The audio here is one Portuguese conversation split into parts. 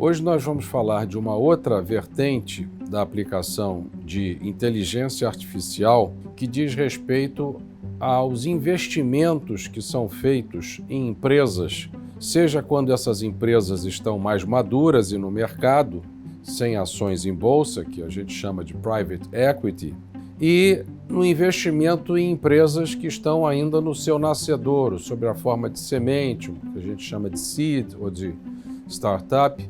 Hoje nós vamos falar de uma outra vertente da aplicação de inteligência artificial que diz respeito aos investimentos que são feitos em empresas, seja quando essas empresas estão mais maduras e no mercado, sem ações em bolsa, que a gente chama de private equity, e no investimento em empresas que estão ainda no seu nascedouro, sob a forma de semente, o que a gente chama de seed ou de startup.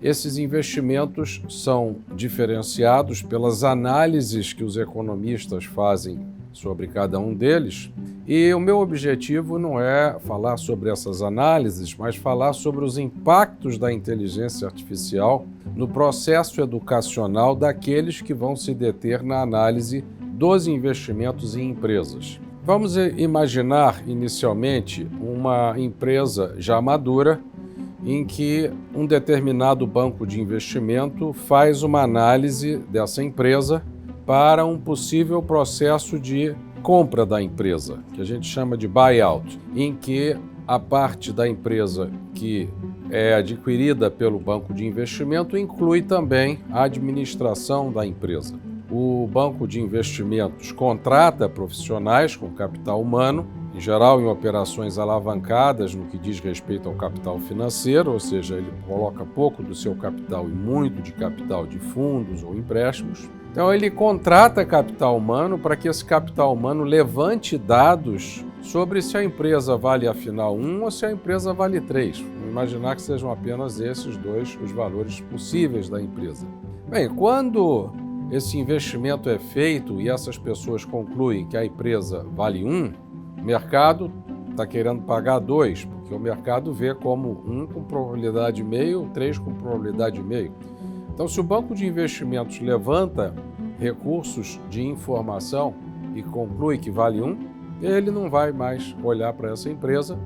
Esses investimentos são diferenciados pelas análises que os economistas fazem sobre cada um deles, e o meu objetivo não é falar sobre essas análises, mas falar sobre os impactos da inteligência artificial no processo educacional daqueles que vão se deter na análise dos investimentos em empresas. Vamos imaginar inicialmente uma empresa já madura em que um determinado banco de investimento faz uma análise dessa empresa para um possível processo de compra da empresa, que a gente chama de buyout, em que a parte da empresa que é adquirida pelo banco de investimento inclui também a administração da empresa. O banco de investimentos contrata profissionais com capital humano, em geral em operações alavancadas no que diz respeito ao capital financeiro, ou seja, ele coloca pouco do seu capital e muito de capital de fundos ou empréstimos. Então ele contrata capital humano para que esse capital humano levante dados sobre se a empresa vale afinal 1 ou se a empresa vale 3. Vamos imaginar que sejam apenas esses dois os valores possíveis da empresa. Bem, quando esse investimento é feito e essas pessoas concluem que a empresa vale 1, o mercado está querendo pagar 2, porque o mercado vê como 1 com probabilidade meio, 3 com probabilidade meio. Então, se o banco de investimentos levanta recursos de informação e conclui que vale 1, ele não vai mais olhar para essa empresa,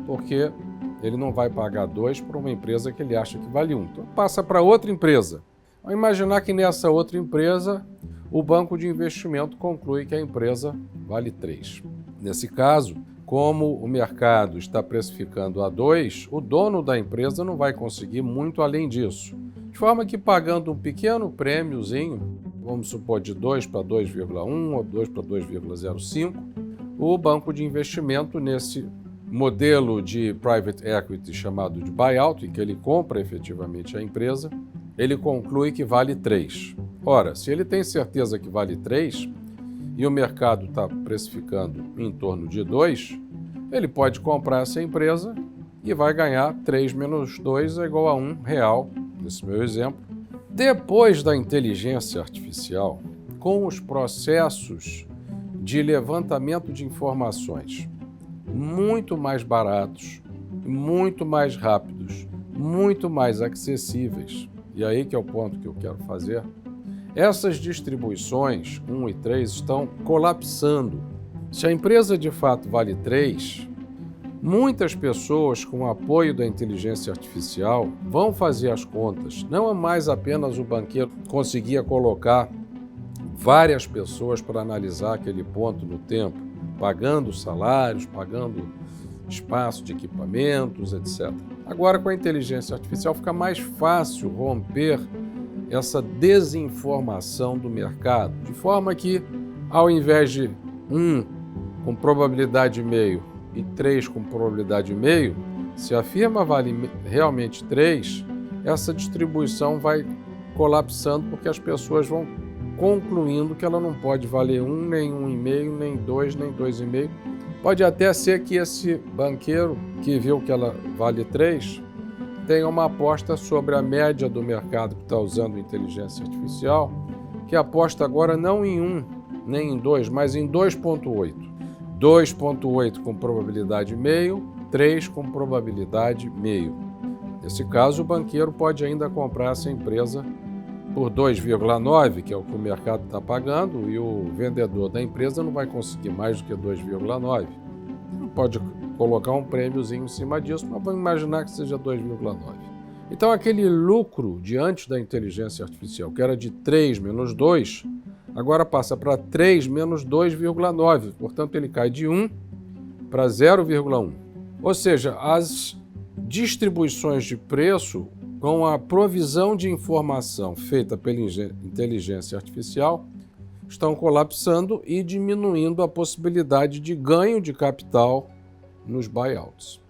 porque ele não vai pagar 2 para uma empresa que ele acha que vale 1. Então, passa para outra empresa. Vamos imaginar que nessa outra empresa, o banco de investimento conclui que a empresa vale 3. Nesse caso, como o mercado está precificando a 2, o dono da empresa não vai conseguir muito além disso. De forma que pagando um pequeno prêmiozinho, vamos supor de 2 para 2,1 ou 2 para 2,05, o banco de investimento nesse modelo de private equity chamado de buyout, em que ele compra efetivamente a empresa, ele conclui que vale 3. Ora, se ele tem certeza que vale 3 e o mercado está precificando em torno de 2, ele pode comprar essa empresa e vai ganhar 3 menos 2 é igual a R$1, nesse meu exemplo. Depois da inteligência artificial, com os processos de levantamento de informações muito mais baratos, muito mais rápidos, muito mais acessíveis, e aí que é o ponto que eu quero fazer, essas distribuições 1 e 3 estão colapsando. Se a empresa de fato vale 3, muitas pessoas com o apoio da inteligência artificial vão fazer as contas. Não é mais apenas o banqueiro conseguia colocar várias pessoas para analisar aquele ponto no tempo, pagando salários, pagando espaço de equipamentos, etc. Agora, com a inteligência artificial, fica mais fácil romper essa desinformação do mercado, de forma que, ao invés de 1 com probabilidade meio e 3 com probabilidade meio, se a firma vale realmente 3, essa distribuição vai colapsando porque as pessoas vão concluindo que ela não pode valer 1, nem 1,5, nem 2, nem 2,5. Pode até ser que esse banqueiro que viu que ela vale 3 tenha uma aposta sobre a média do mercado que está usando inteligência artificial, que aposta agora não em 1, nem em 2, mas em 2,8. 2,8 com probabilidade meio, 3 com probabilidade meio. Nesse caso, o banqueiro pode ainda comprar essa empresa por 2,9, que é o que o mercado está pagando, e o vendedor da empresa não vai conseguir mais do que 2,9. Não pode colocar um prêmiozinho em cima disso, mas vamos imaginar que seja 2,9. Então, aquele lucro diante da inteligência artificial, que era de 3 menos 2, agora passa para 3 menos 2,9. Portanto, ele cai de 1 para 0,1. Ou seja, as distribuições de preço com a provisão de informação feita pela inteligência artificial, estão colapsando e diminuindo a possibilidade de ganho de capital nos buyouts.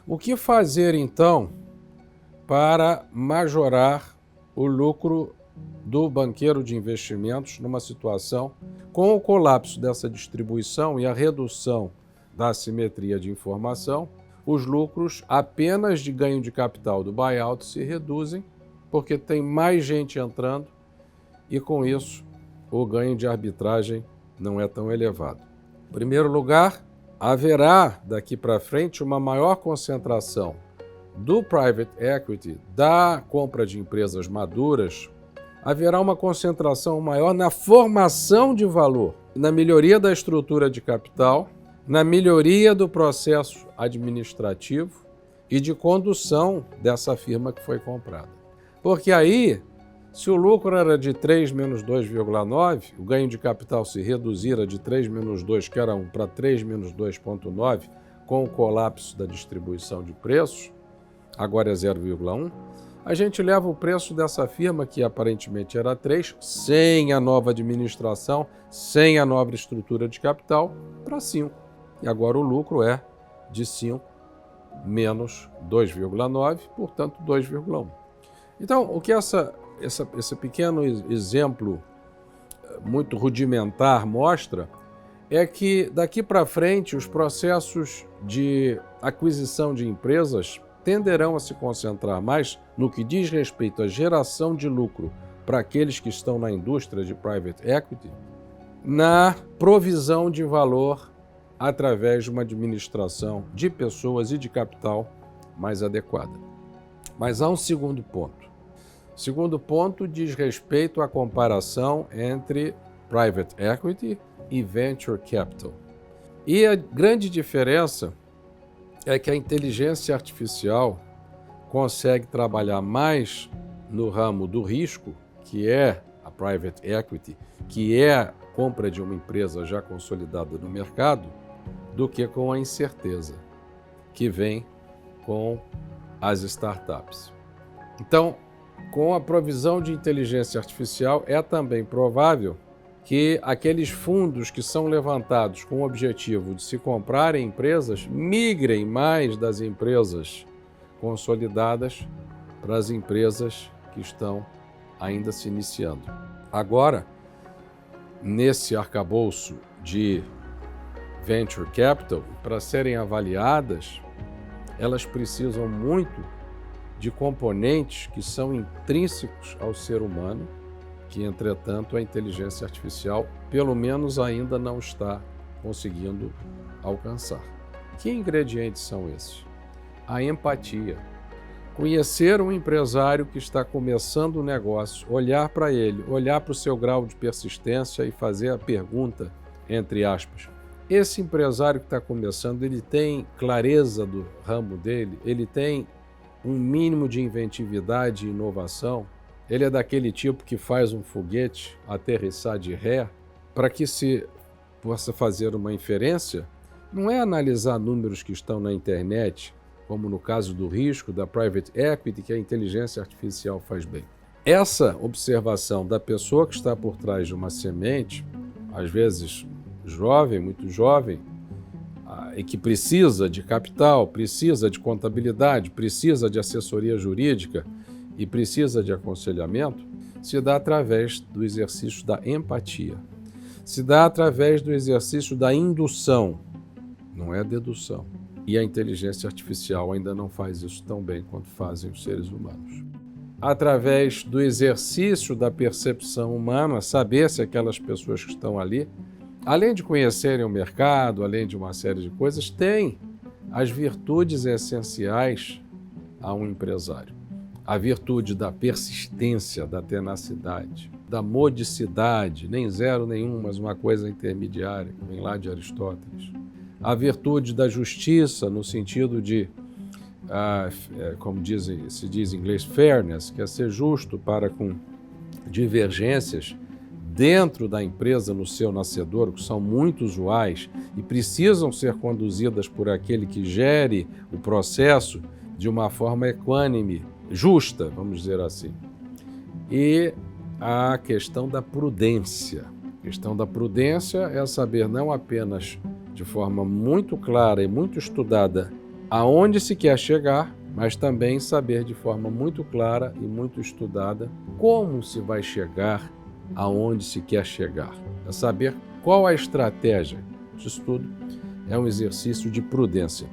O que fazer, então, para majorar o lucro do banqueiro de investimentos numa situação com o colapso dessa distribuição e a redução da assimetria de informação? Os lucros apenas de ganho de capital do buyout se reduzem porque tem mais gente entrando e, com isso, o ganho de arbitragem não é tão elevado. Em primeiro lugar, haverá daqui para frente uma maior concentração do private equity, da compra de empresas maduras, haverá uma concentração maior na formação de valor, na melhoria da estrutura de capital, na melhoria do processo administrativo e de condução dessa firma que foi comprada. Porque aí, se o lucro era de 3 menos 2,9, o ganho de capital se reduzira de 3 menos 2, que era 1, para 3 menos 2,9, com o colapso da distribuição de preços, agora é 0,1, a gente leva o preço dessa firma, que aparentemente era 3, sem a nova administração, sem a nova estrutura de capital, para 5. E agora o lucro é de 5 menos 2,9, portanto 2,1. Então, o que esse pequeno exemplo muito rudimentar mostra é que daqui para frente os processos de aquisição de empresas tenderão a se concentrar mais no que diz respeito à geração de lucro para aqueles que estão na indústria de private equity, na provisão de valor através de uma administração de pessoas e de capital mais adequada. Mas há um segundo ponto. O segundo ponto diz respeito à comparação entre private equity e venture capital. E a grande diferença é que a inteligência artificial consegue trabalhar mais no ramo do risco, que é a private equity, que é a compra de uma empresa já consolidada no mercado, do que com a incerteza que vem com as startups. Então, com a provisão de inteligência artificial, é também provável que aqueles fundos que são levantados com o objetivo de se comprarem empresas migrem mais das empresas consolidadas para as empresas que estão ainda se iniciando. Agora, nesse arcabouço de venture capital, para serem avaliadas, elas precisam muito de componentes que são intrínsecos ao ser humano, que, entretanto, a inteligência artificial, pelo menos, ainda não está conseguindo alcançar. Que ingredientes são esses? A empatia. Conhecer um empresário que está começando o negócio, olhar para ele, olhar para o seu grau de persistência e fazer a pergunta, entre aspas, esse empresário que está começando, ele tem clareza do ramo dele? Ele tem um mínimo de inventividade e inovação? Ele é daquele tipo que faz um foguete aterrissar de ré? Para que se possa fazer uma inferência, não é analisar números que estão na internet, como no caso do risco, da private equity, que a inteligência artificial faz bem. Essa observação da pessoa que está por trás de uma semente, às vezes jovem, muito jovem, e que precisa de capital, precisa de contabilidade, precisa de assessoria jurídica e precisa de aconselhamento, se dá através do exercício da empatia. Se dá através do exercício da indução, não é dedução. E a inteligência artificial ainda não faz isso tão bem quanto fazem os seres humanos. Através do exercício da percepção humana, saber se aquelas pessoas que estão ali, além de conhecerem o mercado, além de uma série de coisas, têm as virtudes essenciais a um empresário. A virtude da persistência, da tenacidade, da modicidade, nem zero nenhum, mas uma coisa intermediária, que vem lá de Aristóteles. A virtude da justiça, no sentido de, como se diz em inglês, fairness, que é ser justo para com divergências dentro da empresa, no seu nascedouro, que são muito usuais e precisam ser conduzidas por aquele que gere o processo de uma forma equânime, justa, vamos dizer assim. E a questão da prudência. A questão da prudência é saber não apenas de forma muito clara e muito estudada aonde se quer chegar, mas também saber de forma muito clara e muito estudada como se vai chegar aonde se quer chegar. É saber qual a estratégia. Isso tudo é um exercício de prudência.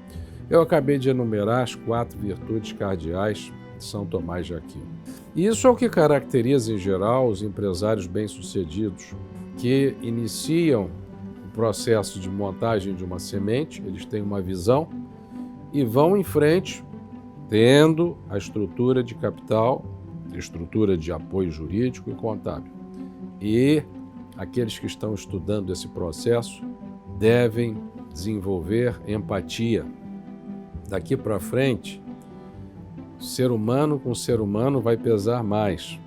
Eu acabei de enumerar as 4 virtudes cardeais de São Tomás de Aquino. E isso é o que caracteriza, em geral, os empresários bem-sucedidos, que iniciam o processo de montagem de uma semente, eles têm uma visão e vão em frente, tendo a estrutura de capital, estrutura de apoio jurídico e contábil. E aqueles que estão estudando esse processo devem desenvolver empatia. Daqui para frente, ser humano com ser humano vai pesar mais,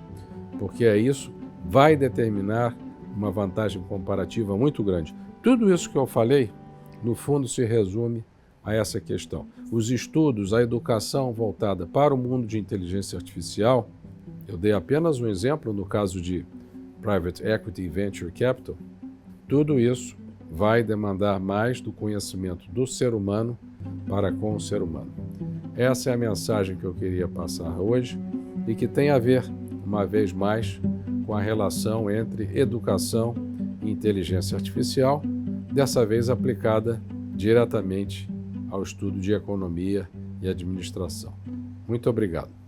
porque isso vai determinar uma vantagem comparativa muito grande. Tudo isso que eu falei, no fundo, se resume a essa questão. Os estudos, a educação voltada para o mundo de inteligência artificial, eu dei apenas um exemplo no caso de Private Equity e Venture Capital, tudo isso vai demandar mais do conhecimento do ser humano para com o ser humano. Essa é a mensagem que eu queria passar hoje e que tem a ver, uma vez mais, com a relação entre educação e inteligência artificial, dessa vez aplicada diretamente ao estudo de economia e administração. Muito obrigado.